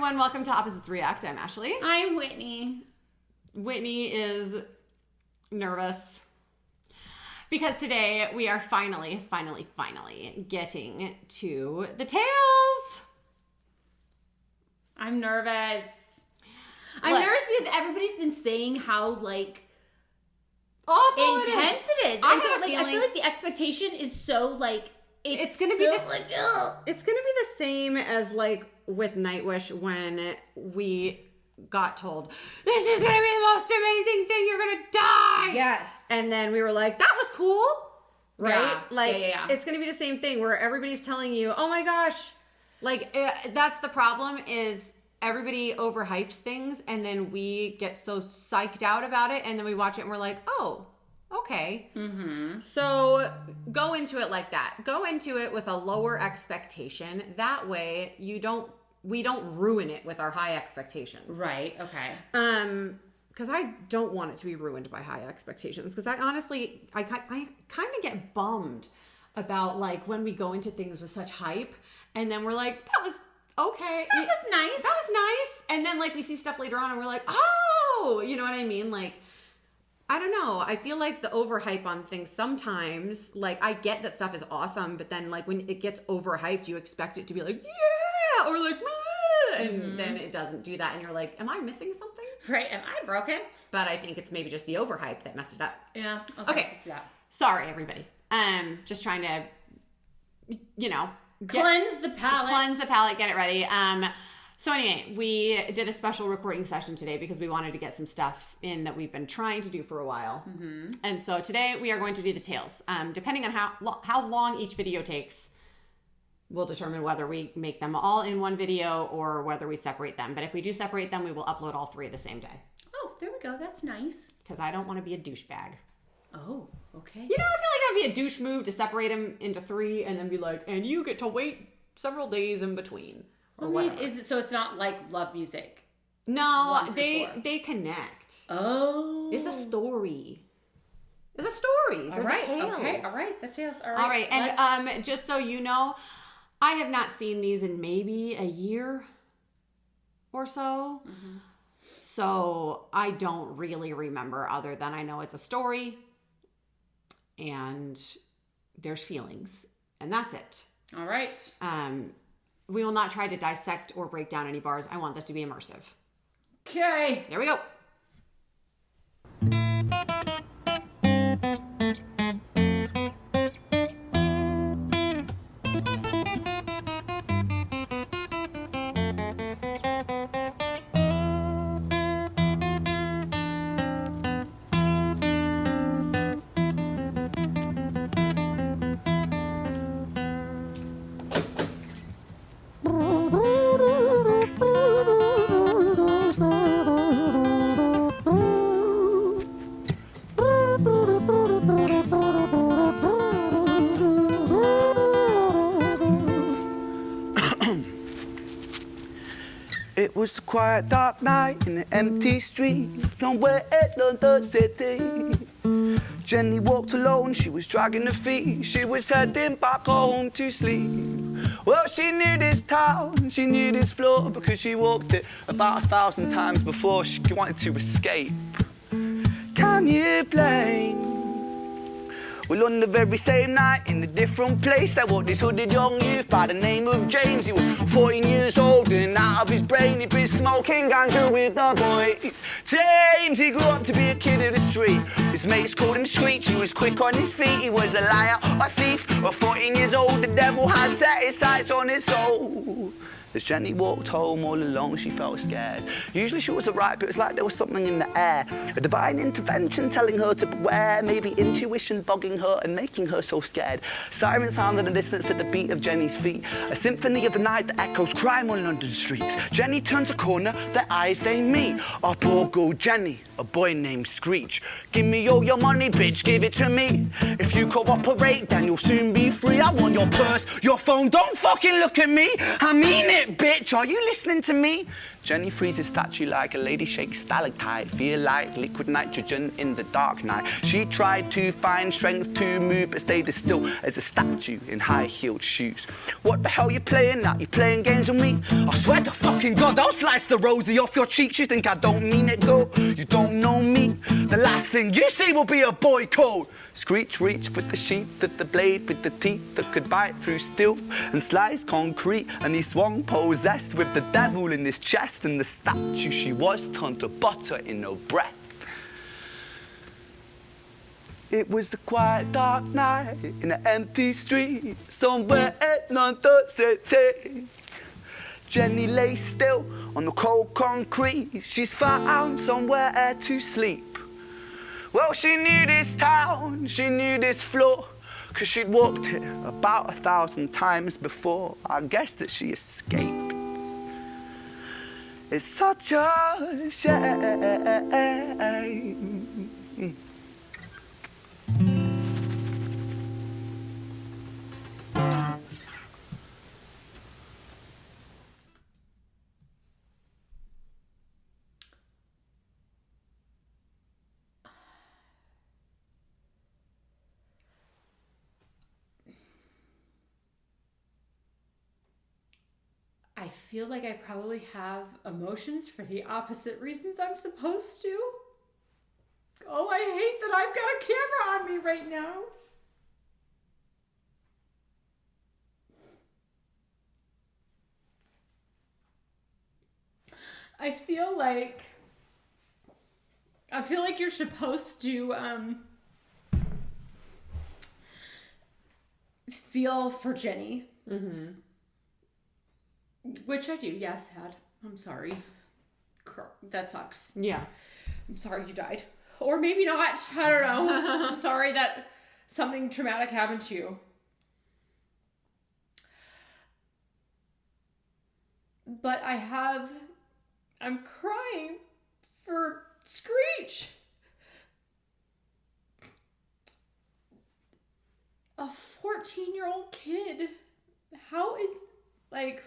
everyone. Welcome to Opposites React. I'm Ashley. I'm Whitney. Whitney is nervous because today we are finally getting to the tails. I'm nervous. I'm nervous because everybody's been saying how awful intense it is. I feel like the expectation is so it's gonna be it's gonna be the same as with Nightwish when we got told this is gonna be the most amazing thing, you're gonna die. Yes. And then we were like, that was cool. Right? Yeah. It's gonna be the same thing where everybody's telling you, oh my gosh. That's the problem is everybody overhypes things and then we get so psyched out about it and then we watch it and we're like, oh, okay. Mm-hmm. So go into it like that. Go into it with a lower expectation. That way we don't ruin it with our high expectations. Right. Okay. Because I don't want it to be ruined by high expectations. Because I honestly kind of get bummed about when we go into things with such hype and then we're like, that was okay. That was nice. That was nice. And then we see stuff later on and we're like, oh, you know what I mean? I don't know. I feel like the overhype on things sometimes, I get that stuff is awesome, but then when it gets overhyped, you expect it to be yeah, or bleh, and then it doesn't do that. And you're like, am I missing something? Right. Am I broken? But I think it's maybe just the overhype that messed it up. Yeah. Okay. Sorry, everybody. Just trying to, cleanse the palate. Get it ready. So anyway, we did a special recording session today because we wanted to get some stuff in that we've been trying to do for a while. Mm-hmm. And so today we are going to do the tails. Depending on how long each video takes, we'll determine whether we make them all in one video or whether we separate them. But if we do separate them, we will upload all three the same day. Oh, there we go. That's nice. Because I don't want to be a douchebag. Oh, okay. I feel like that would be a douche move to separate them into three and then be like, and you get to wait several days in between. So it's not like love music? No, they connect. Oh. It's a story. They're All right. the tails. Okay. All right. The tails. All All right. And just so you know, I have not seen these in maybe a year or so. Mm-hmm. So I don't really remember other than I know it's a story and there's feelings and that's it. All right. We will not try to dissect or break down any bars. I want this to be immersive. Okay. There we go. It was a quiet, dark night in an empty street somewhere in London City. Jenny walked alone, she was dragging her feet. She was heading back home to sleep. Well, she knew this town, she knew this floor because she walked it about 1,000 times before she wanted to escape. Can you blame? Well, on the very same night, in a different place, there walked this hooded young youth by the name of James. He was 14 years old and out of his brain, he'd been smoking ganja with the boys. James, he grew up to be a kid of the street. His mates called him Screech, he was quick on his feet. He was a liar, a thief, at 14 years old, the devil had set his sights on his soul. As Jenny walked home all alone, she felt scared. Usually she was alright, but it was like there was something in the air. A divine intervention telling her to beware, maybe intuition bogging her and making her so scared. Sirens sounded in the distance at the beat of Jenny's feet. A symphony of the night that echoes crime on London streets. Jenny turns a corner, their eyes they meet. Up or go Jenny, a boy named Screech. Give me all your money, bitch, give it to me. If you cooperate, then you'll soon be free. I want your purse, your phone, don't fucking look at me. I mean it, bitch, are you listening to me? Jenny freezes statue like a lady shakes stalactite. Feel like liquid nitrogen in the dark night. She tried to find strength to move, but stayed as still as a statue in high-heeled shoes. What the hell you playing at? You playing games with me? I swear to fucking God, I'll slice the rosy off your cheeks. You think I don't mean it, girl? You don't know me. The last thing you see will be a boy code. Screech, reach with the sheath of the blade, with the teeth that could bite through steel and slice concrete. And he swung possessed with the devil in his chest, and the statue she was turned to butter in her breath. It was a quiet, dark night in an empty street somewhere in London City. Jenny lay still on the cold concrete. She's found somewhere to sleep. Well, she knew this town, she knew this floor, 'cause she'd walked it about 1,000 times before. I guess that she escaped. It's such a shame. I feel like I probably have emotions for the opposite reasons I'm supposed to. Oh, I hate that I've got a camera on me right now. I feel like you're supposed to feel for Jenny. Mm-hmm. Which I do, yes, Had. I'm sorry. That sucks. Yeah. I'm sorry you died. Or maybe not. I don't know. I'm sorry that something traumatic happened to you. But I'm crying for Screech. A 14-year-old kid. How is, like...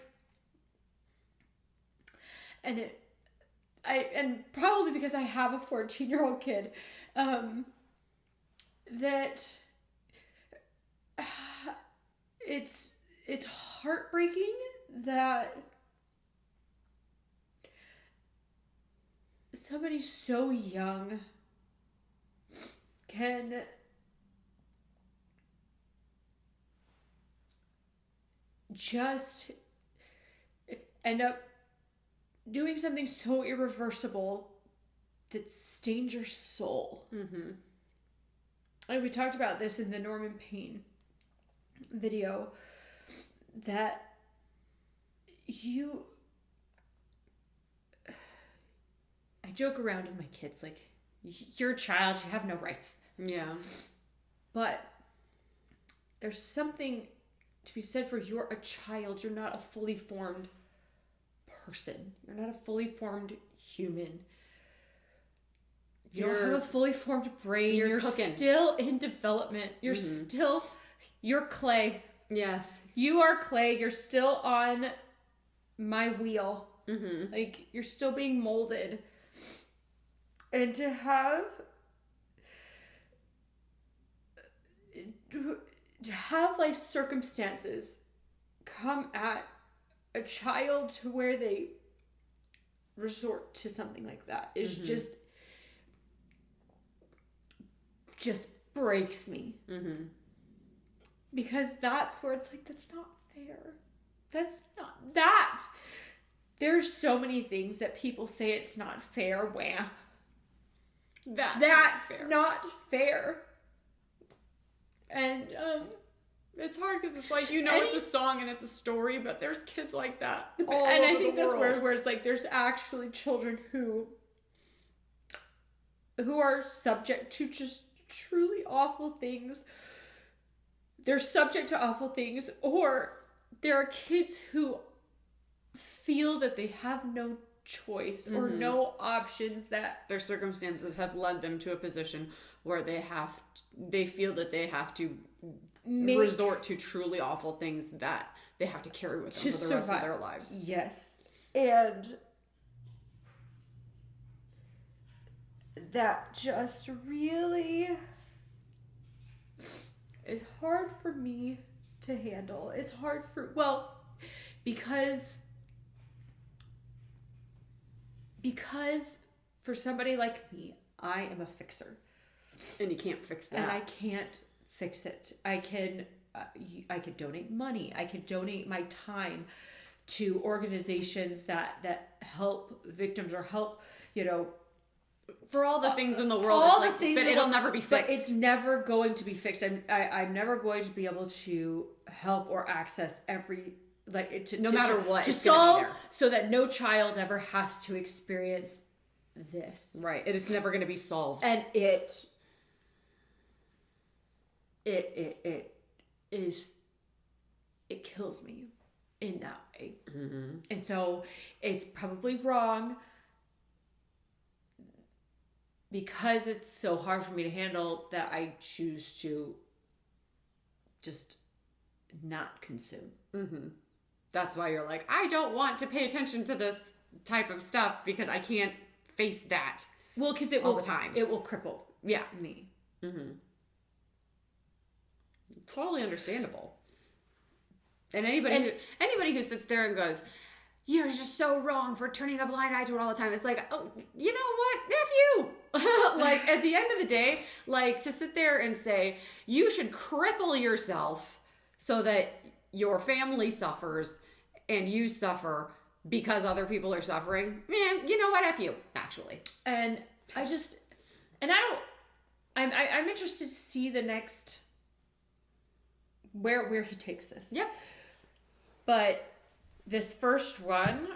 And probably because I have a 14-year-old kid, that it's heartbreaking that somebody so young can just end up doing something so irreversible that stains your soul. Mm-hmm. Like we talked about this in the Norman Payne video, that I joke around with my kids, like, you're a child, you have no rights. Yeah. But there's something to be said for you're a child, you're not a fully formed person. You're not a fully formed human. You don't have a fully formed brain. You're still in development. You're you're clay. Yes. You are clay. You're still on my wheel. Mm-hmm. Like, you're still being molded. And to have life circumstances come at a child to where they resort to something like that is just breaks me. Mm-hmm. Because that's where it's like, that's not fair. That's not that. There's so many things that people say it's not fair. Wham. That's not fair. And it's hard because it's like, it's a song and it's a story, but there's kids like that all and over I think the that's world. where it's like there's actually children who are subject to just truly awful things. They're subject to awful things, or there are kids who feel that they have no choice or no options, that their circumstances have led them to a position where they feel that they have to resort to truly awful things that they have to carry with them for the rest of their lives. Yes. And that just really is hard for me to handle. It's hard because for somebody like me, I am a fixer. And you can't fix that. And I can't fix it. I could donate money. I could donate my time to organizations that help victims or help, for all the things in the world, all it's the things, but it'll never be fixed. But it's never going to be fixed. I'm never going to be able to help or access every no matter what to it's gonna solve be there. so that no child ever has to experience this. Right, and it's never going to be solved. And it kills me in that way. Mm-hmm. And so it's probably wrong because it's so hard for me to handle that I choose to just not consume. Mm-hmm. That's why you're like, I don't want to pay attention to this type of stuff because I can't face that. Well, because all the time. It will cripple me. Mm-hmm. Totally understandable. And anybody who sits there and goes, you're just so wrong for turning a blind eye to it all the time. It's like, oh, you know what? F you. Like, at the end of the day, like, to sit there and say, you should cripple yourself so that your family suffers and you suffer because other people are suffering. Man, you know what? F you, actually. And I'm interested to see the next, where he takes this. Yep. But this first one,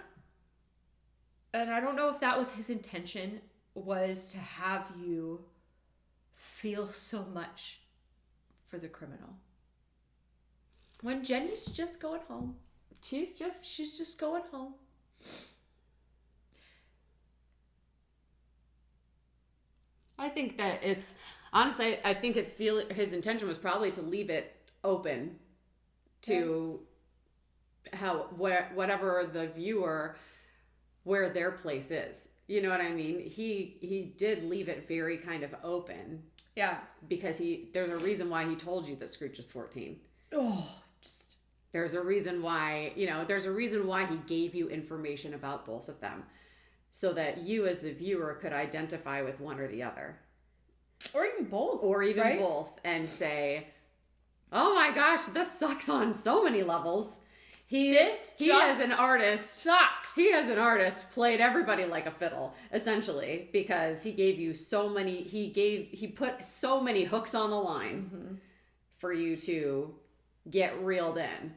and I don't know if that was his intention, was to have you feel so much for the criminal. When Jenny's just going home. She's just going home. I think that it's, honestly, I think his intention was probably to leave it open to whatever the viewer, where their place is. You know what I mean? He did leave it very kind of open. Yeah. Because there's a reason why he told you that Screech is 14. Oh, there's a reason why, there's a reason why he gave you information about both of them. So that you as the viewer could identify with one or the other. Or even both. Or even both. And say, oh my gosh, this sucks on so many levels. He as an artist sucks. He as an artist played everybody like a fiddle, essentially, because he gave you he put so many hooks on the line for you to get reeled in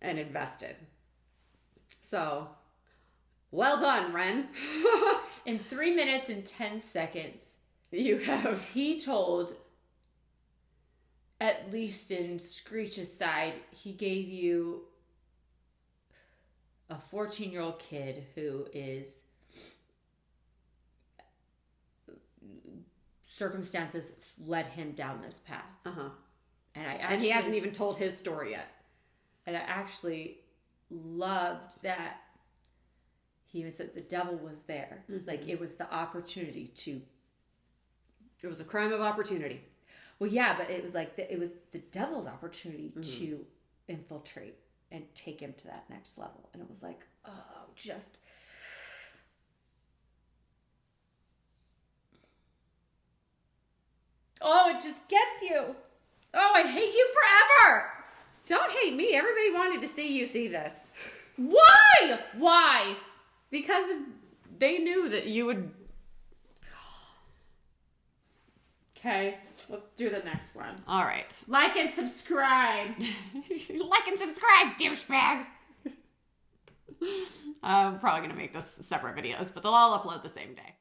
and invested. So, well done, Ren. In 3 minutes and 10 seconds, he told, at least in Screech's side, he gave you a 14-year-old kid who is, circumstances led him down this path. Uh-huh. And he hasn't even told his story yet. And I actually loved that he even said the devil was there. Mm-hmm. Like, it was the opportunity to... It was a crime of opportunity. Well, yeah, but it was like, it was the devil's opportunity to infiltrate and take him to that next level. And it was like, oh, just... Oh, it just gets you. Oh, I hate you forever. Don't hate me. Everybody wanted to see you see this. Why? Why? Because they knew that you would... Okay, let's do the next one. All right. Like and subscribe. Like and subscribe, douchebags. I'm probably going to make this separate videos, but they'll all upload the same day.